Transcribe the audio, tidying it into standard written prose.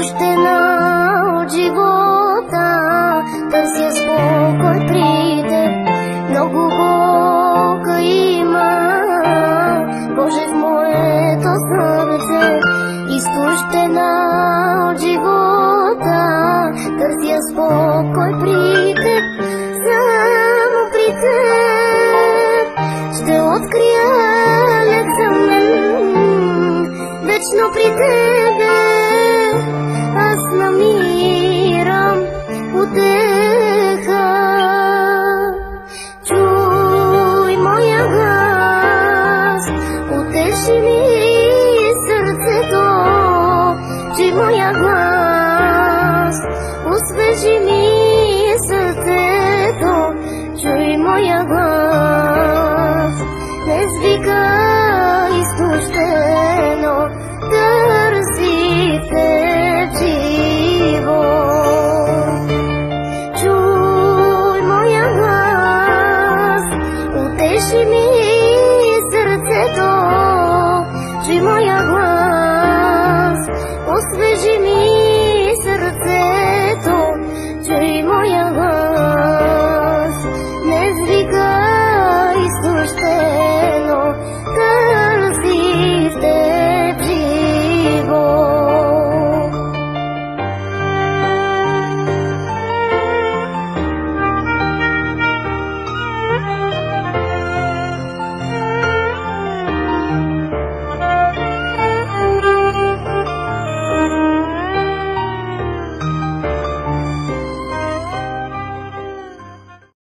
изтощена от живота, търся спокой при теб. Много болка има, Боже, в моето сърце. Изтощена от живота, търся спокой при теб. Само при теб ще открия лек за мен. Вечно при тебе аз намирам утеха. Чуй моя глас, утеши ми сърцето. Чуй моя глас, освежи ми сърцето. Чуй моя глас, не извикай изтощено, търси теб живот. Чуй моя глас, утеши ми сърцето. Чуй моя глас, освежи ми